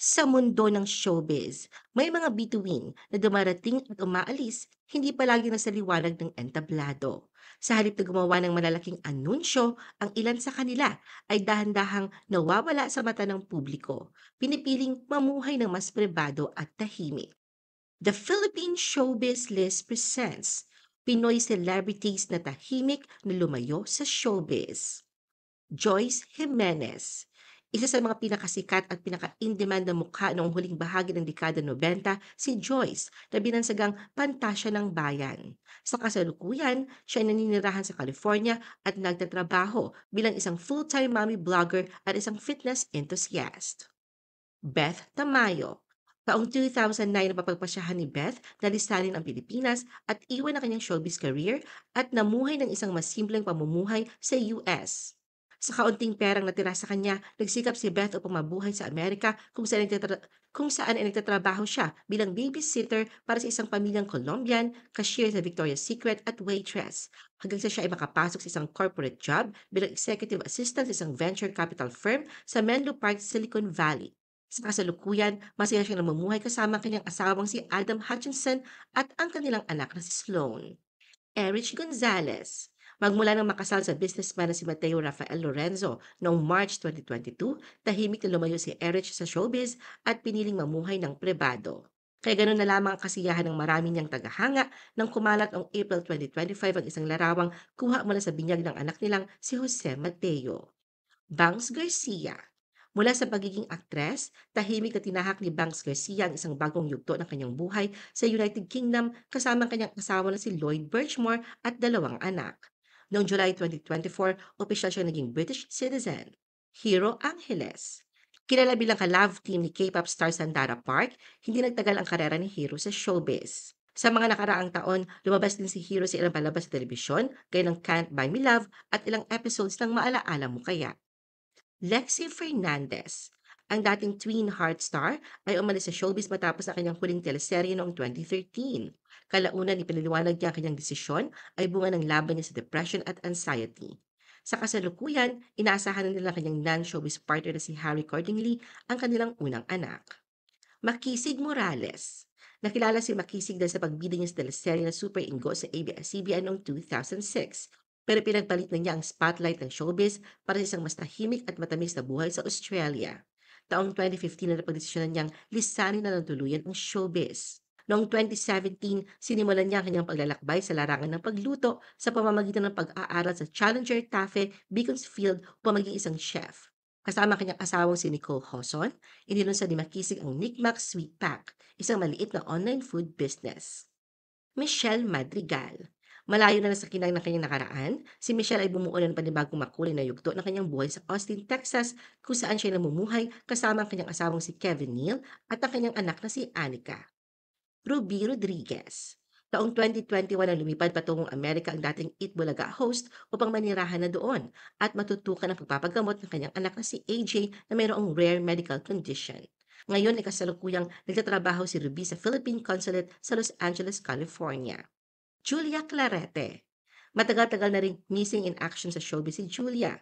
Sa mundo ng showbiz, may mga bituin na dumarating at umaalis, hindi palagi nasa liwanag ng entablado. Sa halip na gumawa ng malalaking anunsyo, ang ilan sa kanila ay dahan-dahang nawawala sa mata ng publiko, pinipiling mamuhay ng mas pribado at tahimik. The Philippine Showbiz List presents Pinoy celebrities na tahimik na lumayo sa showbiz. Joyce Jimenez, isa sa mga pinakasikat at pinaka-in-demand na mukha noong huling bahagi ng dekada 90, si Joyce na binansagang pantasya ng bayan. Sa kasalukuyan, siya ay naninirahan sa California at nagtatrabaho bilang isang full-time mommy blogger at isang fitness enthusiast. Beth Tamayo. Taong 2009 napapagpasyahan ni Beth na lisanin ang Pilipinas at iwan ang kanyang showbiz career at namuhay ng isang mas simpleng pamumuhay sa US. Sa kaunting perang natira sa kanya, nagsikap si Beth upang mabuhay sa Amerika kung saan ay nagtatrabaho siya bilang babysitter para sa isang pamilyang Colombian, cashier sa Victoria's Secret at waitress. Hanggang sa siya ay makapasok sa isang corporate job bilang executive assistant sa isang venture capital firm sa Menlo Park, Silicon Valley. Sa kasalukuyan, masaya siyang namumuhay kasama ang kanyang asawang si Adam Hutchinson at ang kanilang anak na si Sloane. Erich Gonzalez. Magmula nang makasal sa businessman na si Mateo Rafael Lorenzo noong March 2022, tahimik na lumayo si Erich sa showbiz at piniling mamuhay ng pribado. Kaya ganoon na lamang ang kasiyahan ng marami niyang tagahanga nang kumalat noong April 2025 ang isang larawang kuha mula sa binyag ng anak nilang si Jose Mateo. Bangs Garcia. Mula sa pagiging aktres, tahimik na tinahak ni Bangs Garcia ang isang bagong yugto ng kanyang buhay sa United Kingdom kasama ang kanyang asawa na si Lloyd Birchmore at dalawang anak. Noong July 2024, opisyal siyang naging British citizen. Hero Angeles. Kilala bilang ka-love team ni K-pop star Sandara Park, hindi nagtagal ang karera ni Hero sa showbiz. Sa mga nakaraang taon, lumabas din si Hero sa ilang palabas sa telebisyon, gaya ng Can't Buy Me Love at ilang episodes ng Maalaala Mo Kaya. Lexie Fernandez. Ang dating tween heart star ay umalis sa showbiz matapos ang kanyang huling teleserye noong 2013. Kalaunan ipinaliwanag niya ang kanyang desisyon ay bunga ng laban niya sa depression at anxiety. Sa kasalukuyan, inaasahan na nila ang kanyang non-showbiz partner na si Harry Cordingley ang kanilang unang anak. Makisig Morales. Nakilala si Makisig dahil sa pagbida niya sa teleserye na Super Ingo sa ABS-CBN noong 2006. Pero pinagpalit na niya ang spotlight ng showbiz para sa isang mas tahimik at matamis na buhay sa Australia. Taong 2015 na napagdesisyonan niyang lisanin na ng tuluyan ang showbiz. Noong 2017, sinimulan niya ang kanyang paglalakbay sa larangan ng pagluto sa pamamagitan ng pag-aaral sa Challenger Tafe, Beaconsfield upang maging isang chef. Kasama ang kanyang asawang si Nicole Hoson, inilunsad ni Makisig ang Nikmak Sweet Pack, isang maliit na online food business. Michelle Madrigal. Malayo na sa kinang ng kanyang nakaraan, si Michelle ay bumuo ng panibagong makulay na yugto ng kanyang buhay sa Austin, Texas, kung saan siya namumuhay kasama ang kanyang asawang si Kevin Neal at ang kanyang anak na si Anika. Ruby Rodriguez. Taong 2021 nang lumipad patungong Amerika ang dating Eat Bulaga host upang manirahan na doon at matutukan ang pagpapagamot ng kanyang anak na si AJ na mayroong rare medical condition. Ngayon ay kasalukuyang nagtatrabaho si Ruby sa Philippine Consulate sa Los Angeles, California. Julia Clarete. Matagal-tagal na ring missing in action sa showbiz si Julia.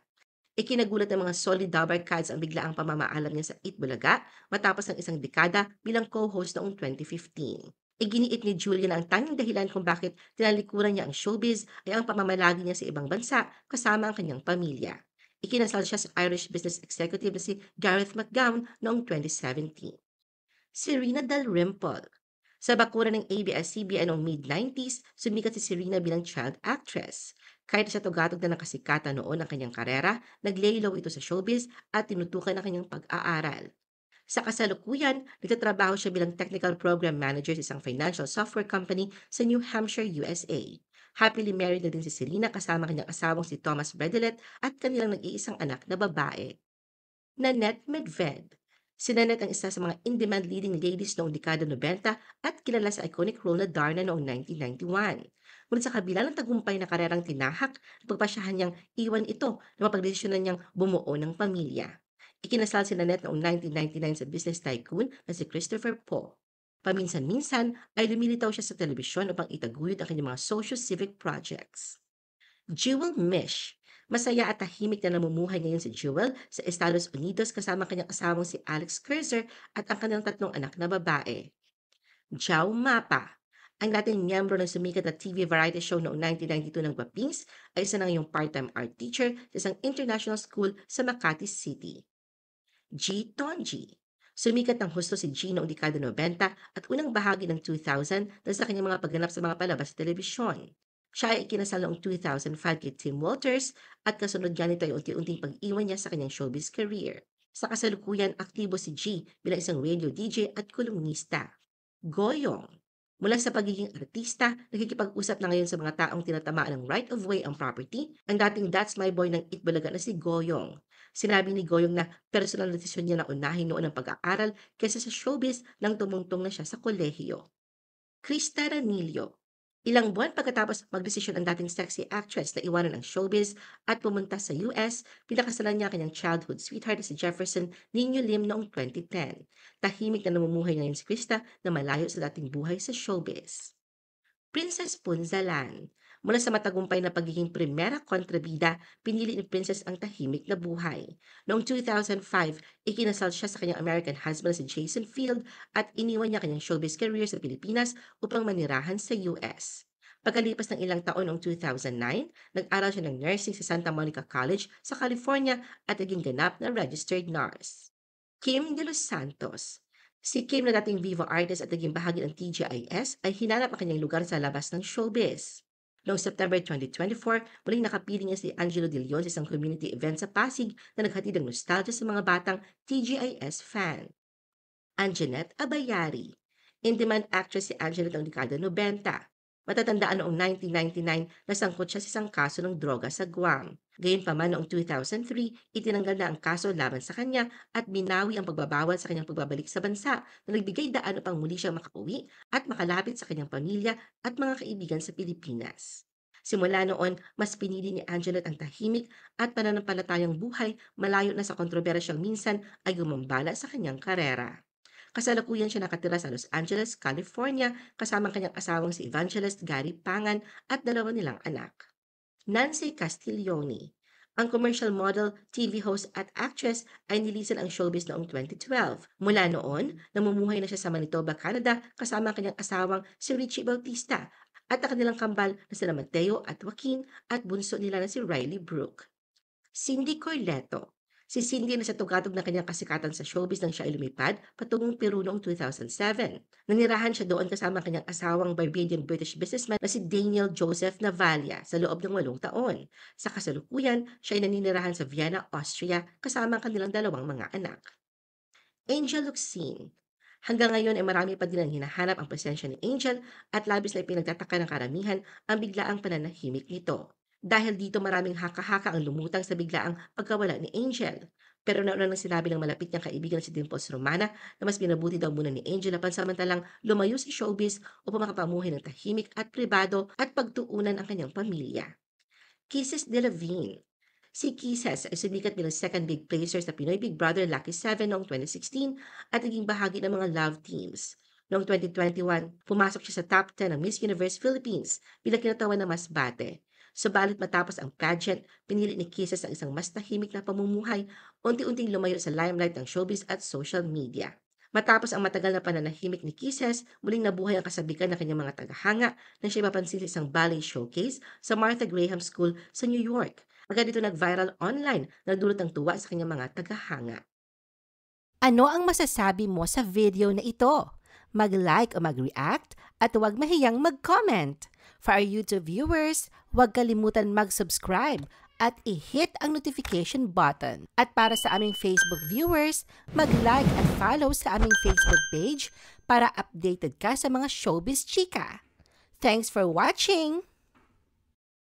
Ikinagulat ng mga solid Dabarkads ang biglaang pamamaalam niya sa Eat Bulaga matapos ng isang dekada bilang co-host noong 2015. Iginiit ni Julia na ang tanging dahilan kung bakit tinalikuran niya ang showbiz ay ang pamamalagi niya sa ibang bansa kasama ang kanyang pamilya. Ikinasal siya sa Irish business executive na si Gareth McGowan noong 2017. Serena Dalrymple. Sa bakuran ng ABS-CBN noong mid-90s, sumikat si Serena bilang child actress. Kahit sa tugatog na nakasikatan noon ang kanyang karera, nag-lay-low ito sa showbiz at tinutukan ang kanyang pag-aaral. Sa kasalukuyan, nagtatrabaho siya bilang technical program manager sa isang financial software company sa New Hampshire, USA. Happily married na din si Serena kasama kanyang asawang si Thomas Bredelet at kanilang nag-iisang anak na babae. Nanette Medved. Si Nanette ang isa sa mga in-demand leading ladies noong dekada 90 at kilala sa iconic role na Darna noong 1991. Ngunit sa kabila ng tagumpay na karerang tinahak, napagpasyahan niyang iwan ito na mapagdesisyonan niyang bumuo ng pamilya. Ikinasal si Nanette noong 1999 sa business tycoon na si Christopher Poe. Paminsan-minsan ay lumilitaw siya sa telebisyon upang itaguyod ang kanyang mga socio-civic projects. Jewel Mish. Masaya at tahimik na namumuhay ngayon si Jewel sa Estados Unidos kasama kanyang asawang si Alex Kurzer at ang kanilang tatlong anak na babae. Jao Mapa, ang dating miyembro ng sumikat na TV variety show noong 1992 ng Guapings, ay isa na ngayong part-time art teacher sa isang international school sa Makati City. G. Tonji. Sumikat ng husto si G noong dekada 90 at unang bahagi ng 2000 dahil sa kanyang mga pagganap sa mga palabas sa telebisyon. Siya ay ikinasal noong 2005 kay Tim Walters at kasunod niya nito ay unti-unting pag-iwan niya sa kanyang showbiz career. Sa kasalukuyan, aktibo si G bilang isang radio DJ at kolumnista. Goyong. Mula sa pagiging artista, nakikipag-usap na ngayon sa mga taong tinatamaan ng right of way ang property, ang dating That's My Boy ng Itbulaga na si Goyong. Sinabi ni Goyong na personal na desisyon niya na unahin noon ang pag-aaral kaysa sa showbiz nang tumungtong na siya sa kolehiyo. Krista Ranillo. Ilang buwan pagkatapos magdesisyon ang dating sexy actress na iwanan ang showbiz at pumunta sa US, pinakasalan niya kanyang childhood sweetheart na si Jefferson Nino Lim noong 2010. Tahimik na namumuhay ngayon si Krista na malayo sa dating buhay sa showbiz. Princess Punzalan. Mula sa matagumpay na pagiging primera kontrabida, pinili ni Princess ang tahimik na buhay. Noong 2005, ikinasal siya sa kanyang American husband si Jason Field at iniwan niya kanyang showbiz career sa Pilipinas upang manirahan sa US. Pagkalipas ng ilang taon noong 2009, nag-aral siya ng nursing sa Santa Monica College sa California at naging ganap na registered nurse. Kim De Los Santos. Si Kim na dating Vivo artist at naging bahagi ng TGIS ay hinanap ang kanyang lugar sa labas ng showbiz. Noong September 2024, muling nakapiling niya si Angelo De Leon sa isang community event sa Pasig na naghatid ng nostalgia sa mga batang TGIS fan. Anjanette Abayari. In-demand actress si Anjanette noong dekada 90. Matatandaan noong 1999 nasangkot siya sa isang kaso ng droga sa Guam. Gayunpaman noong 2003, itinanggal na ang kaso laban sa kanya at binawi ang pagbabawal sa kanyang pagbabalik sa bansa na nagbigay daan upang muli siyang makauwi at makalapit sa kanyang pamilya at mga kaibigan sa Pilipinas. Simula noon, mas pinili ni Anjanette ang tahimik at pananampalatayang buhay malayo na sa kontrobersyang minsan ay gumambala sa kanyang karera. Kasalukuyan siya nakatira sa Los Angeles, California kasama ang kanyang asawang si Evangelist Gary Pangan at dalawa nilang anak. Nancy Castiglione. Ang commercial model, TV host at actress ay nilisan ang showbiz noong 2012. Mula noon, namumuhay na siya sa Manitoba, Canada kasama ang kanyang asawang si Richie Bautista at ang kanilang kambal na sila Mateo at Joaquin at bunso nila na si Riley Brooke. Cindy Corletto. Si Cindy na sa tugatog ng kanyang kasikatan sa showbiz nang siya ay lumipad patungong Peru noong 2007. Nanirahan siya doon kasama ang kanyang asawang Barbadian-British businessman na si Daniel Joseph Navalia sa loob ng 8 taon. Sa kasalukuyan, siya ay naninirahan sa Vienna, Austria kasama ang kanilang dalawang mga anak. Angel Luxin. Hanggang ngayon ay marami pa din ang hinahanap ang presensya ni Angel at labis na ipinagtataka ng karamihan ang biglaang pananahimik nito. Dahil dito maraming haka-haka ang lumutang sa biglaang pagkawala ni Angel. Pero nauna nang sinabi ng malapit niyang kaibigan na si Dimples Romana na mas pinabuti daw muna ni Angel na pansamantalang lumayo sa showbiz upang makapamuhay ng tahimik at pribado at pagtuunan ang kanyang pamilya. Kisses de Lavine. Si Kisses ay sumikat bilang second big placer sa Pinoy Big Brother Lucky 7 noong 2016 at naging bahagi ng mga love teams. Noong 2021, pumasok siya sa top 10 ng Miss Universe Philippines bilang kinatawan na mas bate. Subalit matapos ang pageant, pinili ni Kisses ang isang mas tahimik na pamumuhay, unti-unting lumayo sa limelight ng showbiz at social media. Matapos ang matagal na pananahimik ni Kisses, muling nabuhay ang kasabikan ng kanyang mga tagahanga nang siya mapansin sa isang ballet showcase sa Martha Graham School sa New York. Agad ito nag-viral online na nagdulot ng tuwa sa kanyang mga tagahanga. Ano ang masasabi mo sa video na ito? Mag-like o mag-react at huwag mahiyang mag-comment. For our YouTube viewers, huwag kalimutan mag-subscribe at i-hit ang notification button. At para sa aming Facebook viewers, mag-like at follow sa aming Facebook page para updated ka sa mga showbiz chika. Thanks for watching!